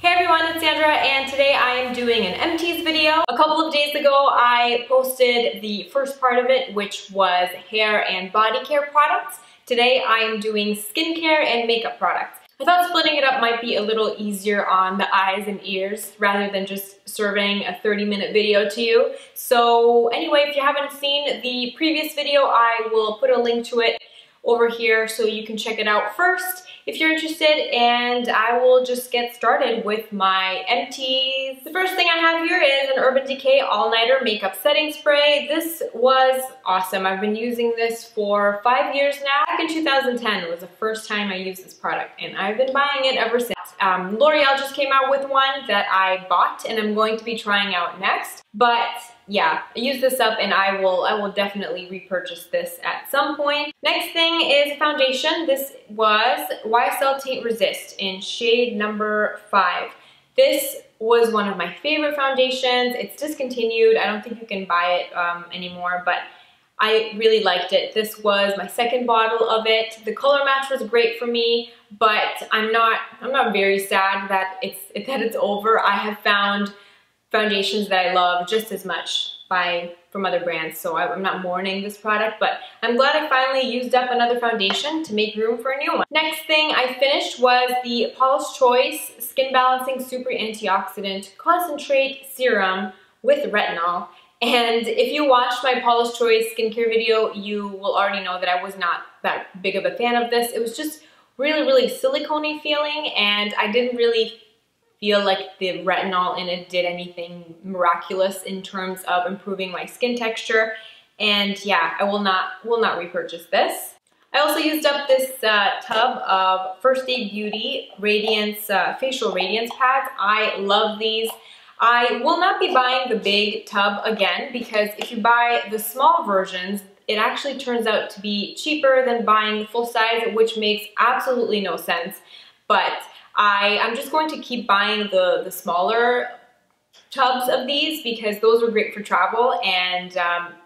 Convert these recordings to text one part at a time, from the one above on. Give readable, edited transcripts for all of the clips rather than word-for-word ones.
Hey everyone, it's Sandra, and today I am doing an Empties video. A couple of days ago I posted the first part of it, which was hair and body care products. Today I am doing skincare and makeup products. I thought splitting it up might be a little easier on the eyes and ears rather than just serving a 30-minute video to you. So anyway, if you haven't seen the previous video, I will put a link to it over here so you can check it out first if you're interested, and I will just get started with my Empties. The first thing I have here is an Urban Decay All-Nighter Makeup Setting Spray. This was awesome. I've been using this for 5 years now. Back in 2010 was the first time I used this product, and I've been buying it ever since. L'Oreal just came out with one that I bought and I'm going to be trying out next. But yeah, I used this up and I will definitely repurchase this at some point. Next thing is foundation. This was YSL Teint Resist in shade number 5. This was one of my favorite foundations. It's discontinued. I don't think you can buy it anymore, but I really liked it. This was my second bottle of it. The color match was great for me, but I'm not very sad that it's over. I have found foundations that I love just as much from other brands, so I'm not mourning this product, but I'm glad I finally used up another foundation to make room for a new one. Next thing I finished was the Paula's Choice Skin Balancing Super Antioxidant Concentrate Serum with Retinol. And if you watched my Paula's Choice skincare video, you will already know that I was not that big of a fan of this. It was just really silicone-y feeling, and I didn't really feel like the retinol in it did anything miraculous in terms of improving my skin texture. And yeah, I will not repurchase this. I also used up this tub of First Aid Beauty Radiance facial radiance pads. I love these. I will not be buying the big tub again because if you buy the small versions, it actually turns out to be cheaper than buying the full size, which makes absolutely no sense. But I'm just going to keep buying the smaller tubs of these because those are great for travel, and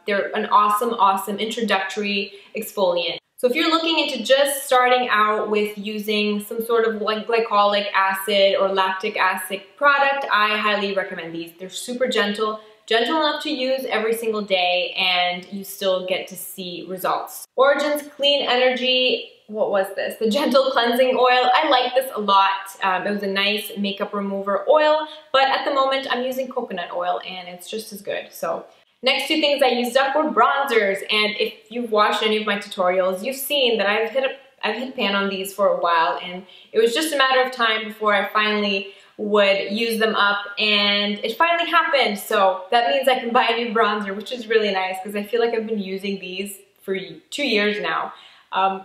they're an awesome introductory exfoliant. So if you're looking into just starting out with using some sort of like glycolic acid or lactic acid product, I highly recommend these. They're super gentle enough to use every single day, and you still get to see results. Origin's Clean Energy, what was this? The Gentle Cleansing Oil. I like this a lot. It was a nice makeup remover oil, but at the moment I'm using coconut oil and it's just as good. So next two things I used up were bronzers, and if you've watched any of my tutorials, you've seen that I've hit pan on these for a while, and it was just a matter of time before I finally would use them up, and it finally happened. So that means I can buy a new bronzer, which is really nice because I feel like I've been using these for 2 years now.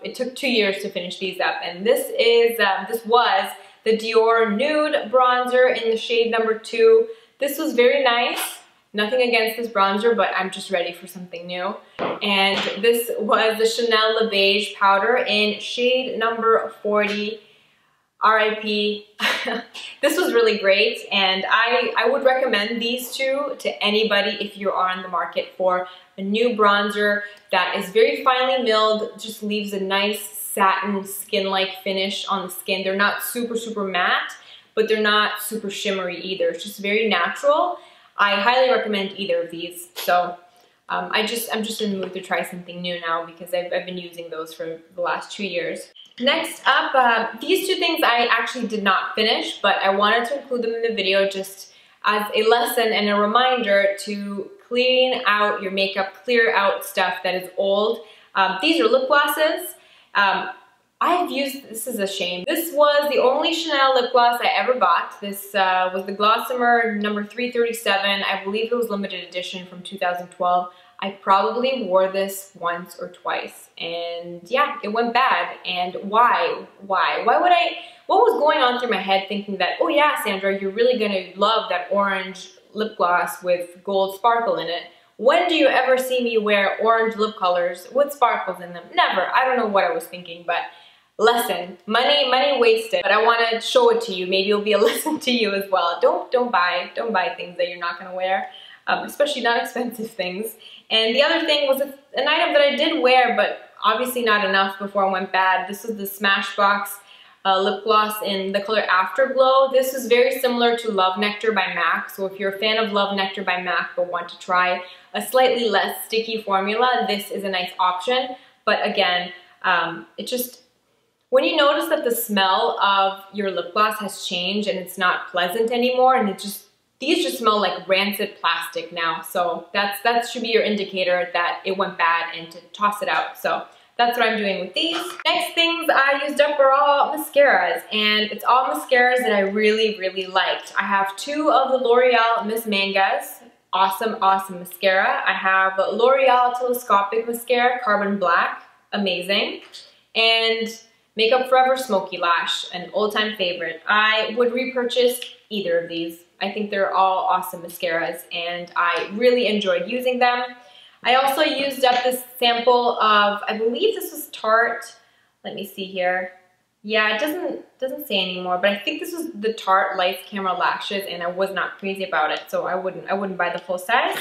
It took 2 years to finish these up, and this was the Dior Nude bronzer in the shade number 2. This was very nice. Nothing against this bronzer, but I'm just ready for something new. And this was the Chanel Le Beige powder in shade number 40. RIP. This was really great, and I would recommend these two to anybody if you are on the market for a new bronzer that is very finely milled, just leaves a nice satin skin-like finish on the skin. They're not super matte, but they're not super shimmery either. It's just very natural. I highly recommend either of these. So I'm just in the mood to try something new now because I've been using those for the last 2 years. Next up, these two things I actually did not finish, but I wanted to include them in the video just as a lesson and a reminder to clean out your makeup, clear out stuff that is old. These are lip glosses. I've used, this is a shame. This was the only Chanel lip gloss I ever bought. This was the Glossimer number 337. I believe it was limited edition from 2012. I probably wore this once or twice, and yeah, it went bad. And why would I, what was going on through my head thinking that, oh yeah, Sandra, you're really gonna love that orange lip gloss with gold sparkle in it. When do you ever see me wear orange lip colors with sparkles in them? Never. I don't know what I was thinking, but lesson, money wasted. But I want to show it to you. Maybe it'll be a lesson to you as well. Don't buy things that you're not gonna wear, especially not expensive things. And the other thing was an item that I did wear, but obviously not enough before it went bad. This was the Smashbox lip gloss in the color Afterglow. This is very similar to Love Nectar by MAC. So if you're a fan of Love Nectar by MAC but want to try a slightly less sticky formula, this is a nice option. But again, it just, when you notice that the smell of your lip gloss has changed and it's not pleasant anymore, and these just smell like rancid plastic now. So that should be your indicator that it went bad and to toss it out. So that's what I'm doing with these. Next things I used up are all mascaras, and it's all mascaras that I really, really liked. I have two of the L'Oreal Miss Mangas. Awesome, awesome mascara. I have L'Oreal Telescopic Mascara, Carbon Black, amazing. And Makeup Forever Smoky Lash, an old-time favorite. I would repurchase either of these. I think they're all awesome mascaras, and I really enjoyed using them. I also used up this sample of, I believe this was Tarte. Let me see here. Yeah, it doesn't say anymore, but I think this was the Tarte Lights Camera Lashes, and I was not crazy about it, so I wouldn't buy the full size.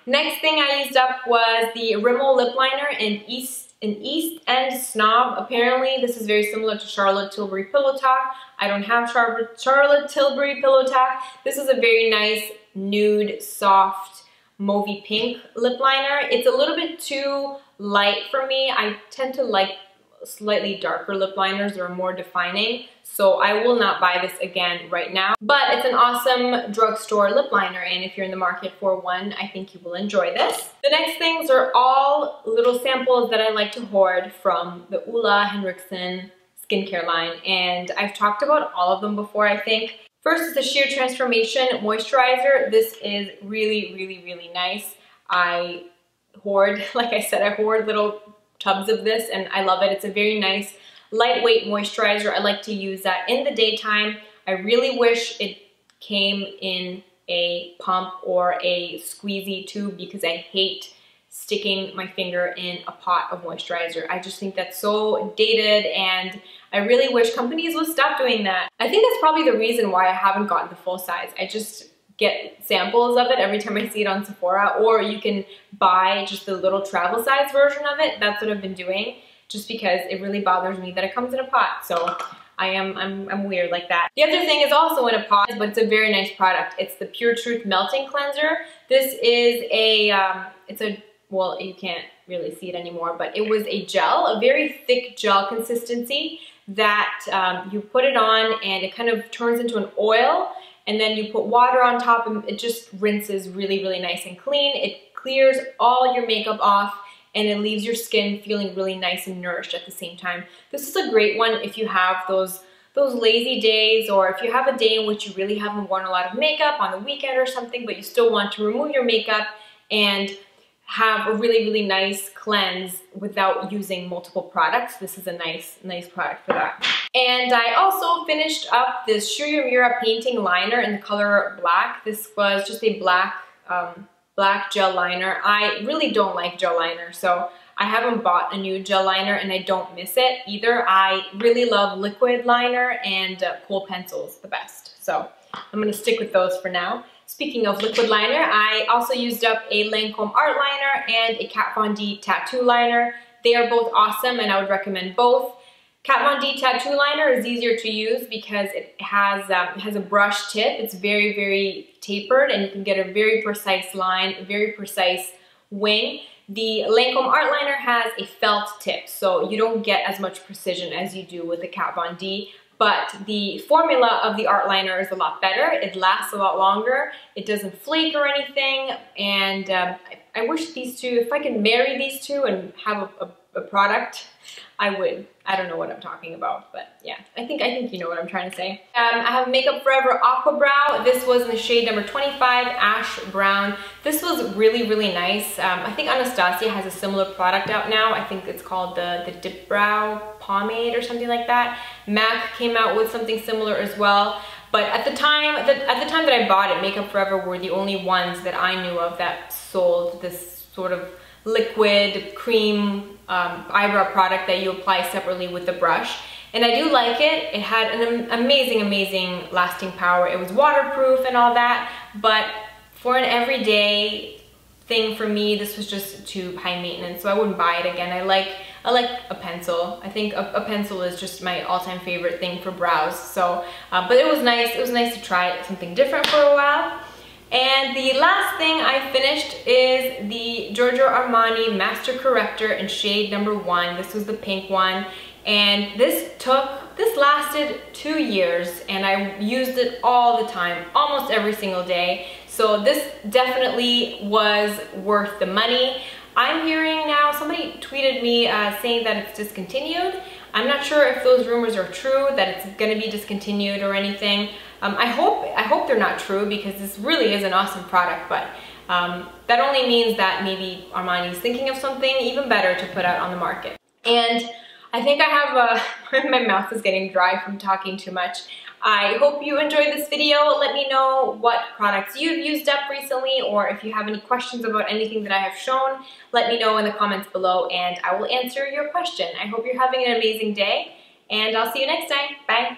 Next thing I used up was the Rimmel lip liner in East End Snob. Apparently, this is very similar to Charlotte Tilbury Pillow Talk. I don't have Charlotte Tilbury Pillow Talk. This is a very nice nude, soft, mauvey pink lip liner. It's a little bit too light for me. I tend to like slightly darker lip liners that are more defining, so I will not buy this again right now. But it's an awesome drugstore lip liner, and if you're in the market for one, I think you will enjoy this. The next things are all little samples that I like to hoard from the Henriksen skincare line, and I've talked about all of them before, I think. First is the Sheer Transformation Moisturizer. This is really, really, really nice. I hoard, like I said, I hoard little tubs of this, and I love it. It's a very nice, lightweight moisturizer. I like to use that in the daytime. I really wish it came in a pump or a squeezy tube because I hate sticking my finger in a pot of moisturizer. I just think that's so dated, and I really wish companies would stop doing that. I think that's probably the reason why I haven't gotten the full size. I just get samples of it every time I see it on Sephora, or you can buy just the little travel size version of it. That's what I've been doing, just because it really bothers me that it comes in a pot. So I'm weird like that. The other thing is also in a pot, but it's a very nice product. It's the Pure Truth Melting Cleanser. This is well, you can't really see it anymore, but it was a gel, a very thick gel consistency that you put it on and it kind of turns into an oil, and then you put water on top and it just rinses really, really nice and clean. It clears all your makeup off and it leaves your skin feeling really nice and nourished at the same time. This is a great one if you have those lazy days, or if you have a day in which you really haven't worn a lot of makeup on the weekend or something, but you still want to remove your makeup and have a really, really nice cleanse without using multiple products. This is a nice product for that. And I also finished up this Uemura painting liner in the color black. This was just a black gel liner. I really don't like gel liner, so I haven't bought a new gel liner, and I don't miss it either. I really love liquid liner and kohl pencils the best, so I'm gonna stick with those for now. Speaking of liquid liner, I also used up a Lancome Artliner and a Kat Von D tattoo liner. They are both awesome, and I would recommend both. Kat Von D tattoo liner is easier to use because it has a brush tip. It's very, very tapered, and you can get a very precise line, a very precise wing. The Lancome Artliner has a felt tip, so you don't get as much precision as you do with the Kat Von D. But the formula of the art liner is a lot better. It lasts a lot longer. It doesn't flake or anything. And I wish these two, if I could marry these two and have a product, I would. I don't know what I'm talking about, but yeah, I think you know what I'm trying to say. I have Makeup Forever Aqua Brow. This was in the shade number 25, Ash Brown. This was really, really nice. I think Anastasia has a similar product out now. I think it's called the Dip Brow Pomade or something like that. MAC came out with something similar as well. But at the time that I bought it, Makeup Forever were the only ones that I knew of that sold this sort of liquid cream eyebrow product that you apply separately with the brush. And I do like it. It had an amazing lasting power. It was waterproof and all that, but for an everyday thing for me, this was just too high maintenance, so I wouldn't buy it again. I I like a pencil. I think a pencil is just my all-time favorite thing for brows. So, but it was nice. It was nice to try something different for a while. And the last thing I finished is the Giorgio Armani Master Corrector in shade number 1. This was the pink one. And this lasted 2 years, and I used it all the time, almost every single day. So this definitely was worth the money. I'm hearing now, somebody tweeted me saying that it's discontinued. I'm not sure if those rumors are true, that it's gonna be discontinued or anything. I hope they're not true, because this really is an awesome product, but that only means that maybe Armani's thinking of something even better to put out on the market. And I think I have, my mouth is getting dry from talking too much. I hope you enjoyed this video. Let me know what products you've used up recently, or if you have any questions about anything that I have shown, let me know in the comments below and I will answer your question. I hope you're having an amazing day, and I'll see you next time. Bye.